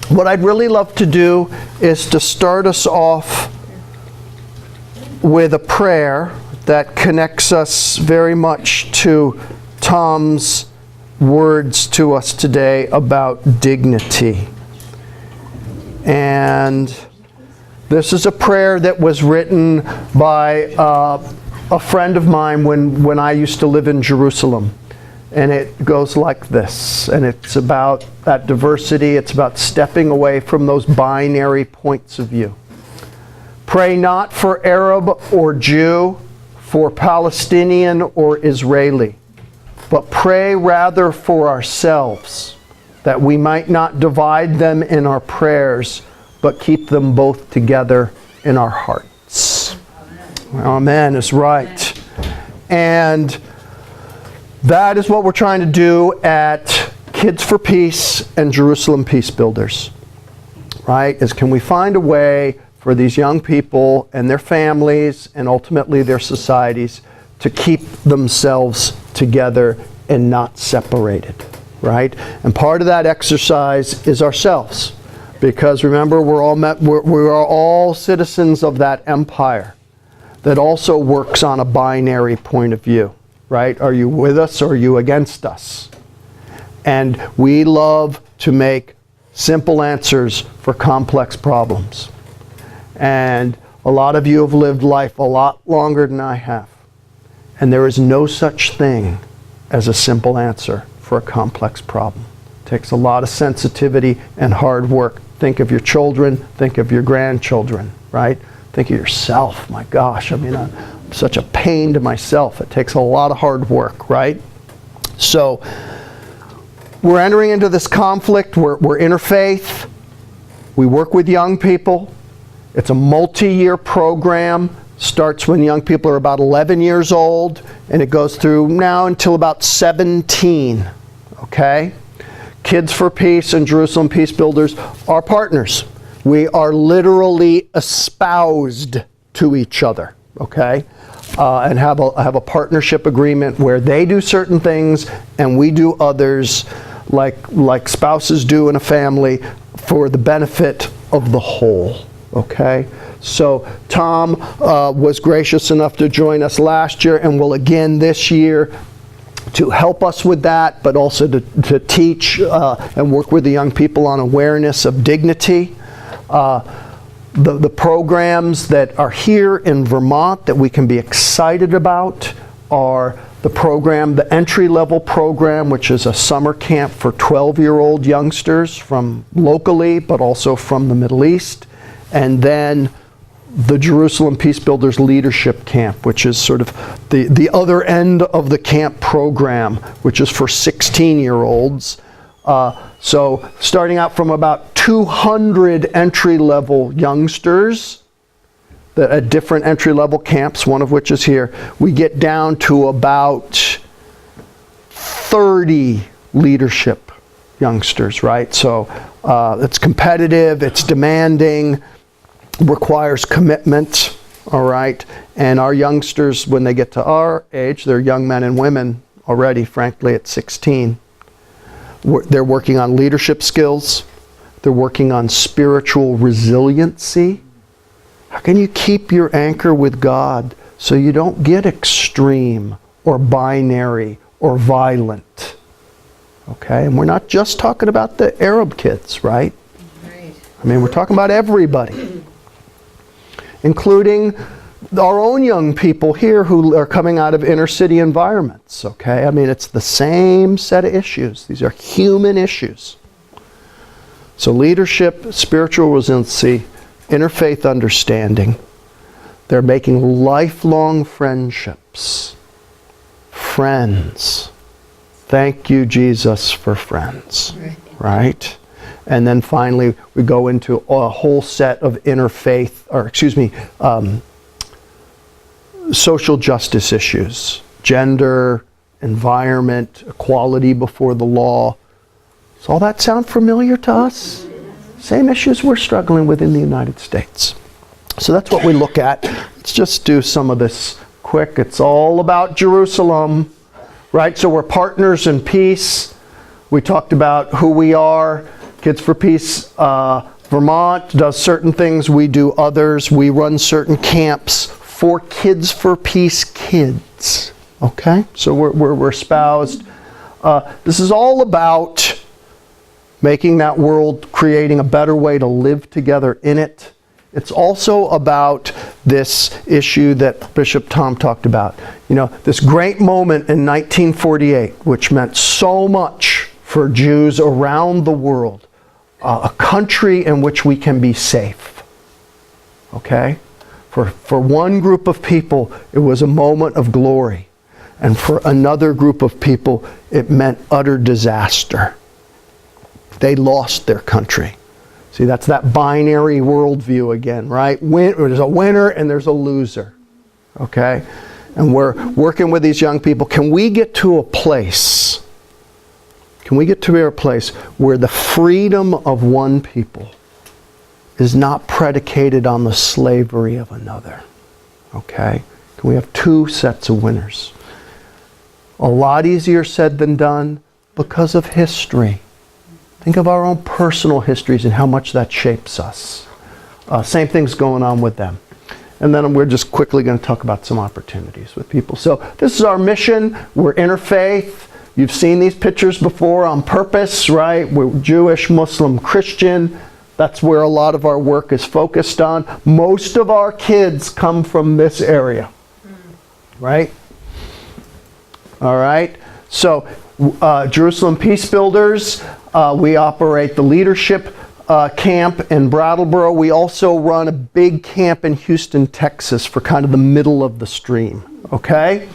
what I'd really love to do is to start us off with a prayer that connects us very much to Tom's words to us today about dignity. And this is a prayer that was written by a friend of mine when I used to live in Jerusalem. And it goes like this. And it's about that diversity. It's about stepping away from those binary points of view. Pray not for Arab or Jew, for Palestinian or Israeli, but pray rather for ourselves, that we might not divide them in our prayers, but keep them both together in our hearts. Amen is right. And that is what we're trying to do at Kids for Peace and Jerusalem Peacebuilders. Right? Is can we find a way for these young people and their families and ultimately their societies to keep themselves together and not separated, right? And part of that exercise is ourselves, because remember, we are all citizens of that empire that also works on a binary point of view, right? Are you with us or are you against us? And we love to make simple answers for complex problems. And a lot of you have lived life a lot longer than I have. And there is no such thing as a simple answer for a complex problem. It takes a lot of sensitivity and hard work. Think of your children, think of your grandchildren, right? Think of yourself. My gosh, I mean, I'm such a pain to myself. It takes a lot of hard work, right? So we're entering into this conflict. We're interfaith. We work with young people. It's a multi-year program. Starts when young people are about 11 years old, and it goes through now until about 17. Okay? Kids for Peace and Jerusalem Peacebuilders are partners. We are literally espoused to each other. Okay? And have a partnership agreement where they do certain things and we do others, like spouses do in a family, for the benefit of the whole. Okay, so Tom was gracious enough to join us last year and will again this year to help us with that, but also to teach and work with the young people on awareness of dignity. The programs that are here in Vermont that we can be excited about are the entry-level program, which is a summer camp for 12-year-old youngsters from locally, but also from the Middle East. And then the Jerusalem Peacebuilders Leadership Camp, which is sort of the other end of the camp program, which is for 16-year-olds. So starting out from about 200 entry-level youngsters at different entry-level camps, one of which is here, we get down to about 30 leadership youngsters, right? So it's competitive, it's demanding, requires commitment, all right? And our youngsters, when they get to our age, they're young men and women already, frankly, at 16. They're working on leadership skills. They're working on spiritual resiliency. How can you keep your anchor with God so you don't get extreme or binary or violent? Okay, and we're not just talking about the Arab kids, right? Right. I mean, we're talking about everybody, including our own young people here who are coming out of inner city environments, okay? I mean, it's the same set of issues. These are human issues. So leadership, spiritual resiliency, interfaith understanding. They're making lifelong friendships. Friends. Thank you, Jesus, for friends. Right? And then finally, we go into a whole set of social justice issues. Gender, environment, equality before the law. Does all that sound familiar to us? Same issues we're struggling with in the United States. So that's what we look at. Let's just do some of this quick. It's all about Jerusalem, right? So we're partners in peace. We talked about who we are. Kids for Peace Vermont does certain things. We do others. We run certain camps for Kids for Peace kids. Okay? So we're espoused. This is all about making that world, creating a better way to live together in it. It's also about this issue that Bishop Tom talked about. You know, this great moment in 1948, which meant so much for Jews around the world. A country in which we can be safe. Okay? For one group of people, it was a moment of glory. And for another group of people, it meant utter disaster. They lost their country. See, that's that binary worldview again, right? There's a winner and there's a loser. Okay? And we're working with these young people. Can we get to a place where the freedom of one people is not predicated on the slavery of another? Okay? Can we have two sets of winners? A lot easier said than done because of history. Think of our own personal histories and how much that shapes us. Same thing's going on with them. And then we're just quickly going to talk about some opportunities with people. So this is our mission. We're interfaith. You've seen these pictures before on purpose, right? We're Jewish, Muslim, Christian. That's where a lot of our work is focused on. Most of our kids come from this area, right? All right. So Jerusalem Peacebuilders, we operate the leadership camp in Brattleboro. We also run a big camp in Houston, Texas for kind of the middle of the stream, okay?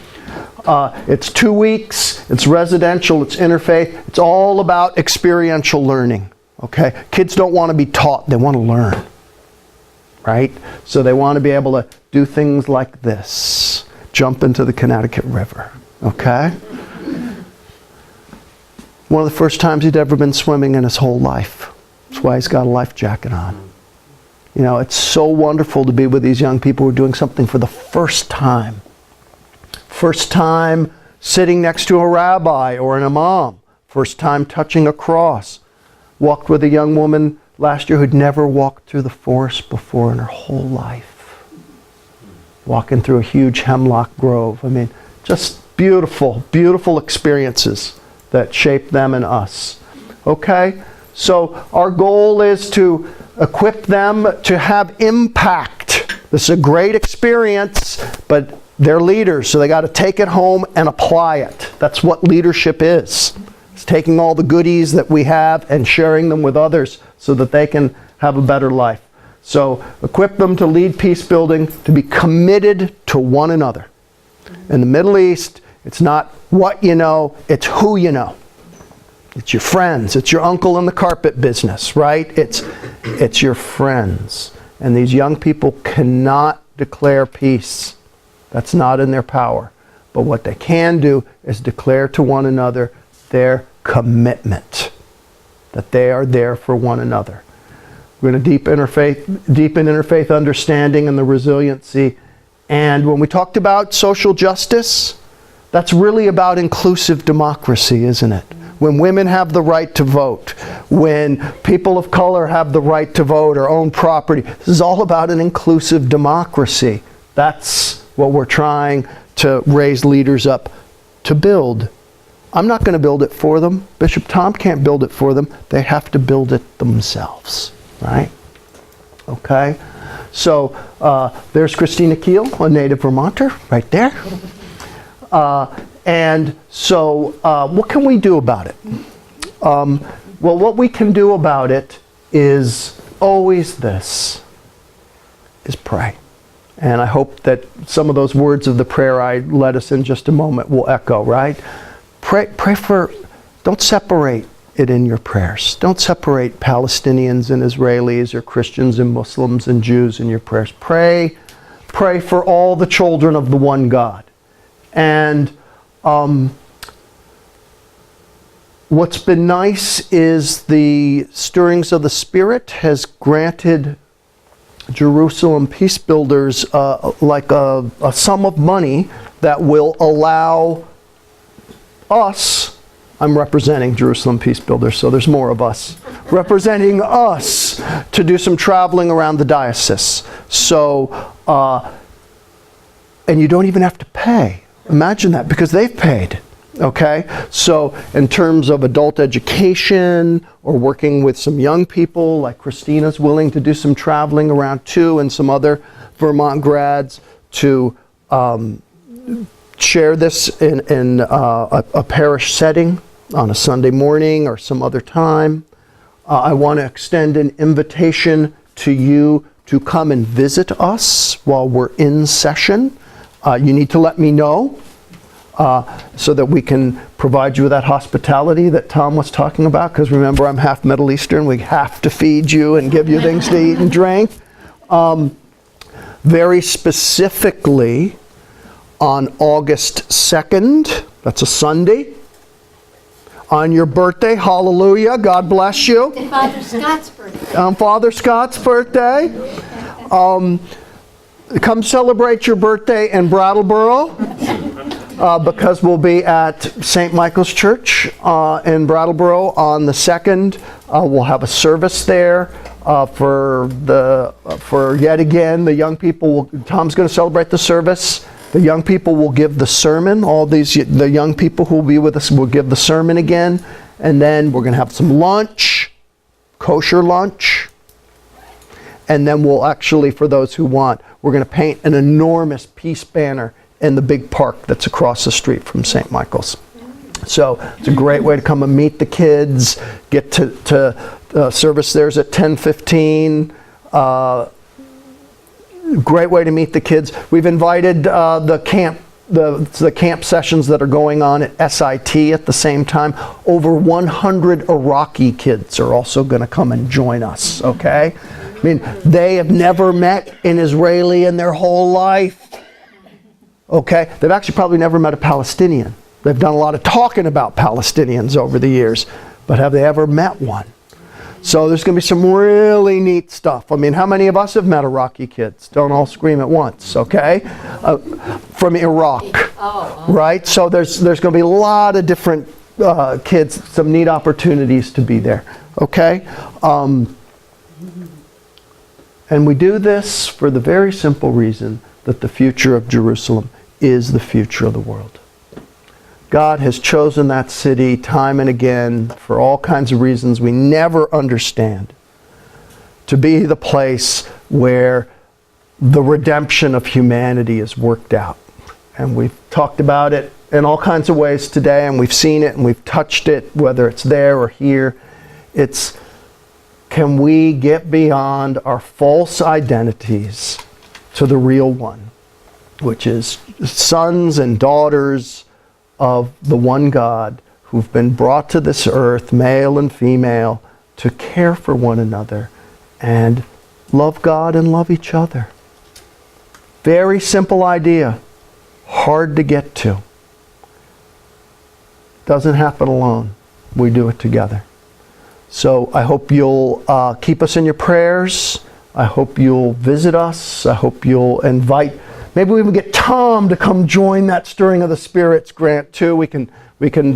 It's 2 weeks, it's residential, it's interfaith, it's all about experiential learning, okay? Kids don't want to be taught, they want to learn, right? So they want to be able to do things like this, jump into the Connecticut River, okay? One of the first times he'd ever been swimming in his whole life. That's why he's got a life jacket on. You know, it's so wonderful to be with these young people who are doing something for the first time. First time sitting next to a rabbi or an imam. First time touching a cross. Walked with a young woman last year who'd never walked through the forest before in her whole life. Walking through a huge hemlock grove. I mean, just beautiful, beautiful experiences that shape them and us. Okay? So our goal is to equip them to have impact. This is a great experience, but they're leaders, so they got to take it home and apply it. That's what leadership is. It's taking all the goodies that we have and sharing them with others so that they can have a better life. So equip them to lead peace building, to be committed to one another. In the Middle East, it's not what you know, it's who you know. It's your friends. It's your uncle in the carpet business, right? It's your friends. And these young people cannot declare peace. That's not in their power. But what they can do is declare to one another their commitment, that they are there for one another. We're going to deepen interfaith understanding and the resiliency. And when we talked about social justice, that's really about inclusive democracy, isn't it? When women have the right to vote, when people of color have the right to vote or own property, this is all about an inclusive democracy. That's what we're trying to raise leaders up to build. I'm not going to build it for them. Bishop Tom can't build it for them. They have to build it themselves, right? Okay? So there's Christina Keel, a native Vermonter, right there. And so what can we do about it? Well, what we can do about it is always this, is pray. And I hope that some of those words of the prayer I led us in just a moment will echo, right? Pray for, don't separate it in your prayers. Don't separate Palestinians and Israelis or Christians and Muslims and Jews in your prayers. Pray for all the children of the one God. And what's been nice is the stirrings of the Spirit has granted Jerusalem Peacebuilders like a sum of money that will allow us I'm representing Jerusalem Peacebuilders, so there's more of us representing us to do some traveling around the diocese. So, and you don't even have to pay. Imagine that, because they've paid. Okay, so in terms of adult education or working with some young people, like Christina's willing to do some traveling around too, and some other Vermont grads to share this in a parish setting on a Sunday morning or some other time. I want to extend an invitation to you to come and visit us while we're in session. You need to let me know. So that we can provide you with that hospitality that Tom was talking about, because remember, I'm half Middle Eastern. We have to feed you and give you things to eat and drink. Very specifically, on August 2nd, that's a Sunday, on your birthday, hallelujah, God bless you. And Father Scott's birthday. On Father Scott's birthday. Come celebrate your birthday in Brattleboro. Because we'll be at St. Michael's Church in Brattleboro on the 2nd. We'll have a service there for yet again the young people. Tom's going to celebrate the service. The young people will give the sermon. The young people who will be with us will give the sermon again, and then we're going to have some lunch, kosher lunch, and then we'll actually, for those who want, we're going to paint an enormous peace banner in the big park that's across the street from St. Michael's. So it's a great way to come and meet the kids, get to service theirs at 10:15. Great way to meet the kids. We've invited the camp sessions that are going on at SIT at the same time. Over 100 Iraqi kids are also going to come and join us, okay? I mean, they have never met an Israeli in their whole life. Okay, they've actually probably never met a Palestinian. They've done a lot of talking about Palestinians over the years, but have they ever met one? So there's going to be some really neat stuff. I mean, how many of us have met Iraqi kids? Don't all scream at once, okay? From Iraq, right? So there's going to be a lot of different kids, some neat opportunities to be there, okay? And we do this for the very simple reason that the future of Jerusalem is the future of the world. God has chosen that city time and again for all kinds of reasons we never understand to be the place where the redemption of humanity is worked out. And we've talked about it in all kinds of ways today, and we've seen it and we've touched it, whether it's there or here. It's, can we get beyond our false identities to the real one, which is sons and daughters of the one God who've been brought to this earth, male and female, to care for one another and love God and love each other. Very simple idea, hard to get to. Doesn't happen alone. We do it together. So I hope you'll keep us in your prayers. I hope you'll visit us. I hope you'll invite, maybe we even get Tom to come join that Stirring of the Spirits grant too. We can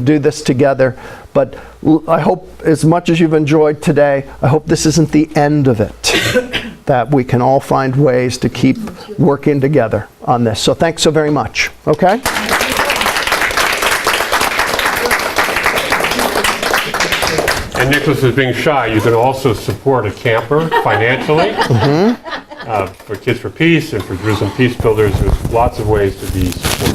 do this together. But I hope, as much as you've enjoyed today, I hope this isn't the end of it. That we can all find ways to keep working together on this. So thanks so very much. Okay? And Nicholas is being shy. You can also support a camper financially for Kids for Peace and for Jerusalem Peacebuilders. There's lots of ways to be supportive.